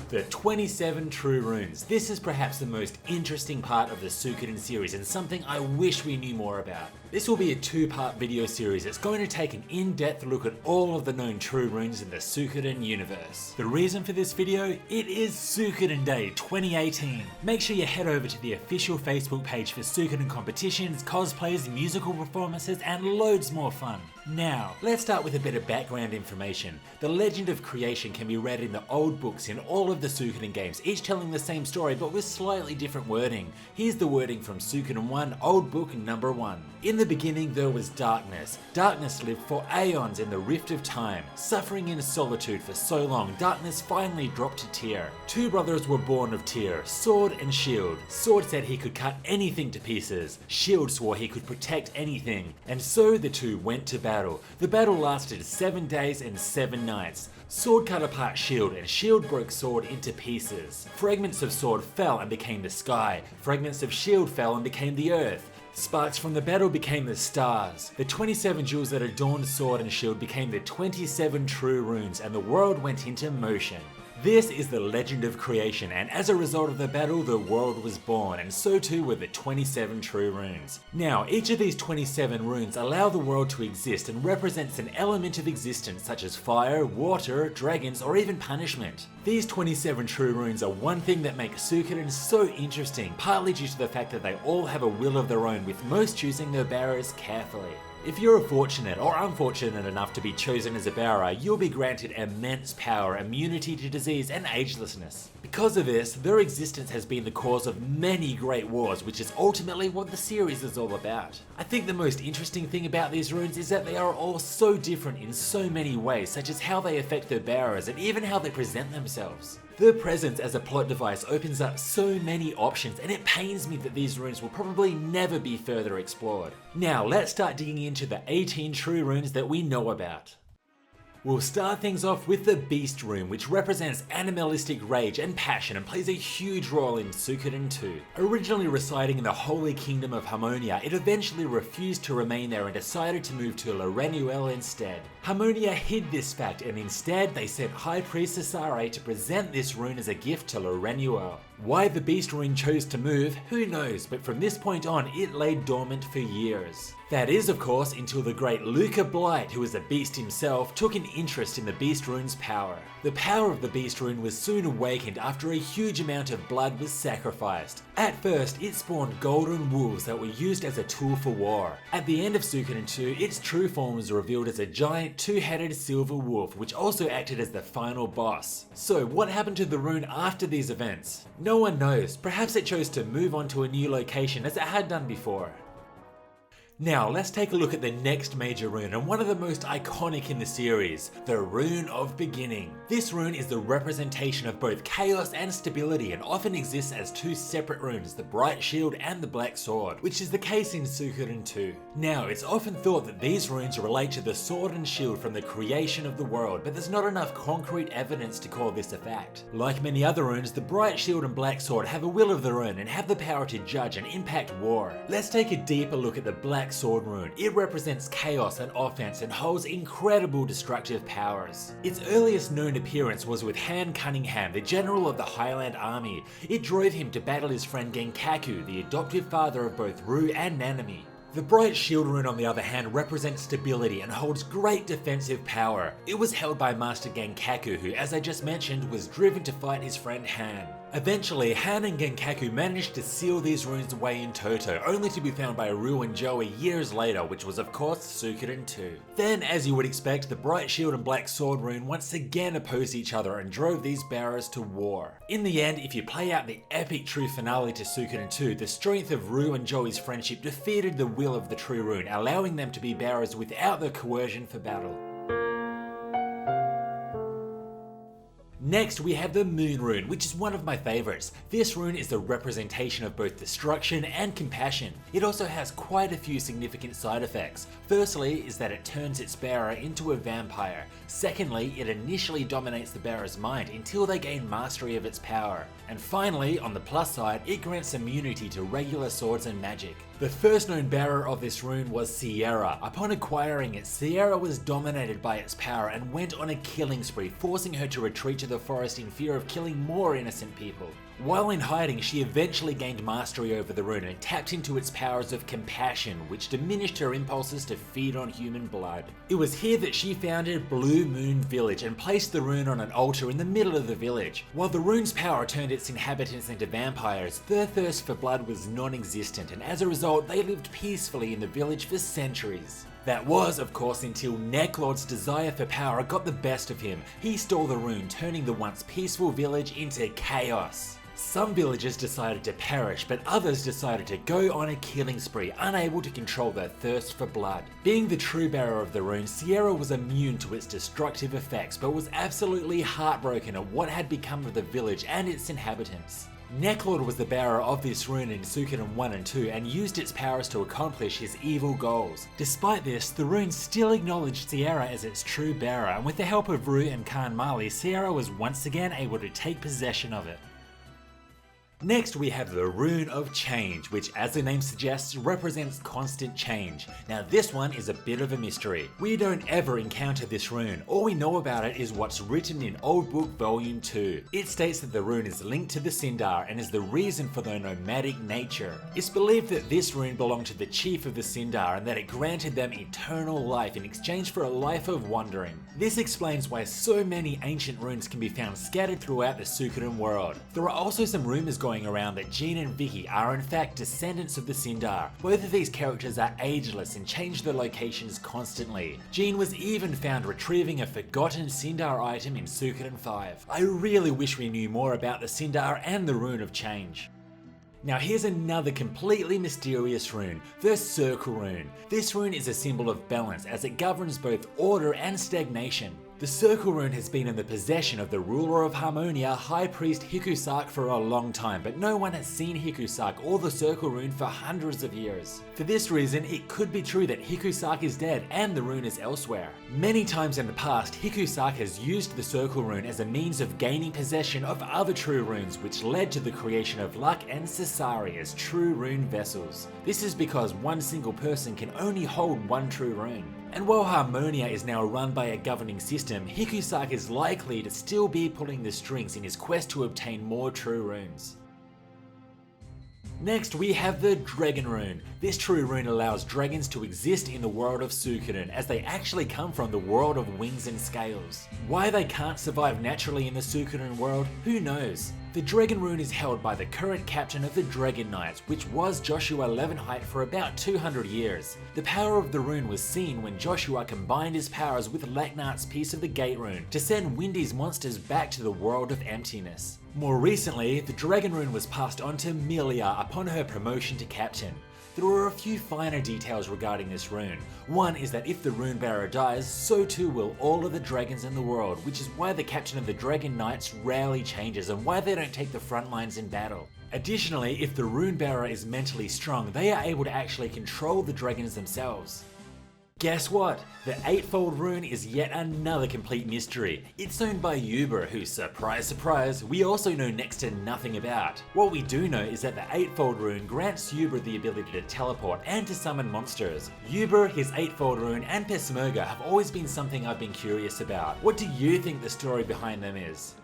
The 27 True Runes. This is perhaps the most interesting part of the Suikoden series and something I wish we knew more about. This will be a two-part video series that's going to take an in-depth look at all of the known True Runes in the Suikoden universe. The reason for this video? It is Suikoden Day 2018. Make sure you head over to the official Facebook page for Suikoden competitions, cosplays, musical performances, and loads more fun. Now, let's start with a bit of background information. The legend of creation can be read in the old books in all of the Suikoden games, each telling the same story but with slightly different wording. Here's the wording from Suikoden 1, Old Book number 1. In the beginning there was darkness. Darkness lived for aeons in the rift of time. Suffering in solitude for so long, darkness finally dropped a tear. Two brothers were born of tear, Sword and Shield. Sword said he could cut anything to pieces. Shield swore he could protect anything. And so the two went to battle. The battle lasted 7 days and 7 nights. Sword cut apart Shield and Shield broke Sword into pieces. Fragments of Sword fell and became the sky. Fragments of Shield fell and became the earth. Sparks from the battle became the stars. The 27 jewels that adorned Sword and Shield became the 27 True Runes, and the world went into motion. This is the legend of creation, and as a result of the battle, the world was born, and so too were the 27 True Runes. Now, each of these 27 runes allow the world to exist and represents an element of existence such as fire, water, dragons, or even punishment. These 27 True Runes are one thing that makes Suikoden so interesting, partly due to the fact that they all have a will of their own, with most choosing their bearers carefully. If you're fortunate or unfortunate enough to be chosen as a bearer, you'll be granted immense power, immunity to disease, and agelessness. Because of this, their existence has been the cause of many great wars, which is ultimately what the series is all about. I think the most interesting thing about these runes is that they are all so different in so many ways, such as how they affect their bearers and even how they present themselves. Their presence as a plot device opens up so many options, and it pains me that these runes will probably never be further explored. Now let's start digging into the 18 True Runes that we know about. We'll start things off with the Beast Rune, which represents animalistic rage and passion and plays a huge role in Suikoden 2. Originally residing in the Holy Kingdom of Harmonia, it eventually refused to remain there and decided to move to Lorenuel instead. Harmonia hid this fact, and instead they sent High Priest Cesare to present this rune as a gift to Lorenuel. Why the Beast Rune chose to move, who knows, but from this point on it lay dormant for years. That is, of course, until the great Luca Blight, who was a beast himself, took an interest in the Beast Rune's power. The power of the Beast Rune was soon awakened after a huge amount of blood was sacrificed. At first, it spawned golden wolves that were used as a tool for war. At the end of Suikoden 2, its true form was revealed as a giant two-headed silver wolf, which also acted as the final boss. So what happened to the rune after these events? No one knows. Perhaps it chose to move on to a new location as it had done before. Now let's take a look at the next major rune, and one of the most iconic in the series, the Rune of Beginning. This rune is the representation of both chaos and stability and often exists as two separate runes, the Bright Shield and the Black Sword, which is the case in Suikoden 2. Now, it's often thought that these runes relate to the Sword and Shield from the creation of the world, but there's not enough concrete evidence to call this a fact. Like many other runes, the Bright Shield and Black Sword have a will of their own and have the power to judge and impact war. Let's take a deeper look at the Black Sword rune. It represents chaos and offense and holds incredible destructive powers. Its earliest known appearance was with Han Cunningham, the general of the Highland Army. It drove him to battle his friend Genkaku, the adoptive father of both Rue and Nanami. The Bright Shield rune, on the other hand, represents stability and holds great defensive power. It was held by Master Genkaku, who, as I just mentioned, was driven to fight his friend Han. Eventually, Han and Genkaku managed to seal these runes away in toto, only to be found by Rue and Joey years later, which was of course Suikoden 2. Then, as you would expect, the Bright Shield and Black Sword rune once again opposed each other and drove these bearers to war. In the end, if you play out the epic true finale to Suikoden 2, the strength of Rue and Joey's friendship defeated the will of the True Rune, allowing them to be bearers without the coercion for battle. Next, we have the Moon Rune, which is one of my favorites. This rune is the representation of both destruction and compassion. It also has quite a few significant side effects. Firstly is that it turns its bearer into a vampire. Secondly, it initially dominates the bearer's mind until they gain mastery of its power. And finally, on the plus side, it grants immunity to regular swords and magic. The first known bearer of this rune was Sierra. Upon acquiring it, Sierra was dominated by its power and went on a killing spree, forcing her to retreat to the forest in fear of killing more innocent people. While in hiding, she eventually gained mastery over the rune and tapped into its powers of compassion, which diminished her impulses to feed on human blood. It was here that she founded Blue Moon Village and placed the rune on an altar in the middle of the village. While the rune's power turned its inhabitants into vampires, their thirst for blood was non-existent, and as a result, they lived peacefully in the village for centuries. That was, of course, until Necklord's desire for power got the best of him. He stole the rune, turning the once peaceful village into chaos. Some villagers decided to perish, but others decided to go on a killing spree, unable to control their thirst for blood. Being the true bearer of the rune, Sierra was immune to its destructive effects, but was absolutely heartbroken at what had become of the village and its inhabitants. Necklord was the bearer of this rune in Suikoden 1 and 2 and used its powers to accomplish his evil goals. Despite this, the rune still acknowledged Sierra as its true bearer, and with the help of Rue and Khan Mali, Sierra was once again able to take possession of it. Next we have the Rune of Change, which as the name suggests represents constant change. Now this one is a bit of a mystery. We don't ever encounter this rune. All we know about it is what's written in Old Book Volume 2. It states that the rune is linked to the Sindar and is the reason for their nomadic nature. It's believed that this rune belonged to the chief of the Sindar and that it granted them eternal life in exchange for a life of wandering. This explains why so many ancient runes can be found scattered throughout the Suikoden world. There are also some rumors going around that Jean and Vicky are in fact descendants of the Sindar. Both of these characters are ageless and change their locations constantly. Jean was even found retrieving a forgotten Sindar item in Suikoden 5. I really wish we knew more about the Sindar and the Rune of Change. Now here's another completely mysterious rune, the Circa Rune. This rune is a symbol of balance as it governs both order and stagnation. The Circa Rune has been in the possession of the ruler of Harmonia, High Priest Hikusark, for a long time, but no one has seen Hikusark or the Circa Rune for hundreds of years. For this reason, it could be true that Hikusark is dead and the rune is elsewhere. Many times in the past, Hikusark has used the Circa Rune as a means of gaining possession of other true runes, which led to the creation of Luck and Sasari as true rune vessels. This is because one single person can only hold one true rune. And while Harmonia is now run by a governing system, Hikusark is likely to still be pulling the strings in his quest to obtain more true runes. Next we have the Dragon Rune. This true rune allows dragons to exist in the world of Suikoden, as they actually come from the world of wings and scales. Why they can't survive naturally in the Suikoden world, who knows? The Dragon Rune is held by the current captain of the Dragon Knights, which was Joshua Levenheit for about 200 years. The power of the rune was seen when Joshua combined his powers with Laknart's piece of the Gate Rune to send Windy's monsters back to the world of emptiness. More recently, the Dragon Rune was passed on to Milia upon her promotion to captain. There are a few finer details regarding this rune. One is that if the rune bearer dies, so too will all of the dragons in the world, which is why the captain of the Dragon Knights rarely changes and why they don't take the front lines in battle. Additionally, if the rune bearer is mentally strong, they are able to actually control the dragons themselves. Guess what? The Eightfold Rune is yet another complete mystery. It's owned by Uber, who, surprise surprise, we also know next to nothing about. What we do know is that the Eightfold Rune grants Uber the ability to teleport and to summon monsters. Uber, his Eightfold Rune, and Peshmerga have always been something I've been curious about. What do you think the story behind them is?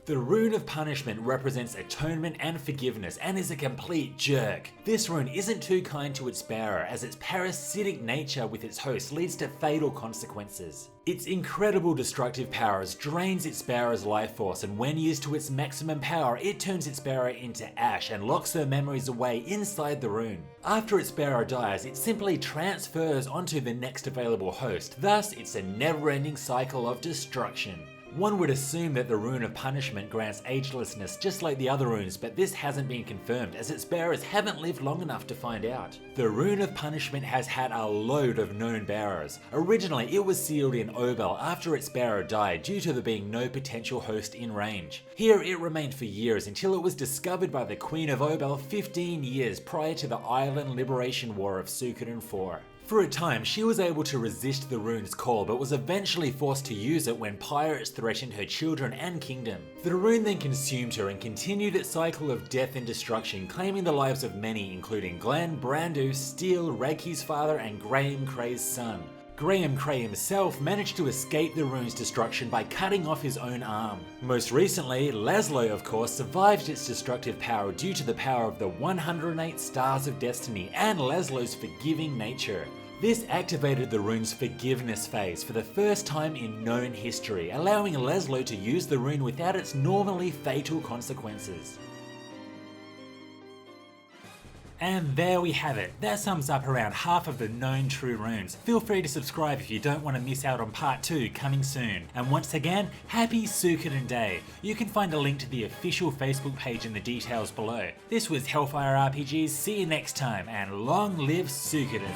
The Rune of Punishment represents atonement and forgiveness and is a complete jerk. This rune isn't too kind to its bearer, as its parasitic nature with its host leads to fatal consequences. Its incredible destructive powers drains its bearer's life force, and when used to its maximum power, it turns its bearer into ash and locks their memories away inside the rune. After its bearer dies, it simply transfers onto the next available host, thus it's a never-ending cycle of destruction. One would assume that the Rune of Punishment grants agelessness just like the other runes, but this hasn't been confirmed as its bearers haven't lived long enough to find out. The Rune of Punishment has had a load of known bearers. Originally it was sealed in Obel after its bearer died due to there being no potential host in range. Here it remained for years until it was discovered by the Queen of Obel 15 years prior to the Island Liberation War of Suikoden 4. For a time, she was able to resist the rune's call, but was eventually forced to use it when pirates threatened her children and kingdom. The rune then consumed her and continued its cycle of death and destruction, claiming the lives of many, including Glenn, Brandu, Steele, Reiki's father, and Graham Cray's son. Graham Cray himself managed to escape the rune's destruction by cutting off his own arm. Most recently, Laszlo, of course, survived its destructive power due to the power of the 108 Stars of Destiny and Laszlo's forgiving nature. This activated the rune's forgiveness phase for the first time in known history, allowing Laszlo to use the rune without its normally fatal consequences. And there we have it. That sums up around half of the known true runes. Feel free to subscribe if you don't want to miss out on part 2 coming soon. And once again, happy Suikoden Day. You can find a link to the official Facebook page in the details below. This was Hellfire RPGs, see you next time, and long live Suikoden.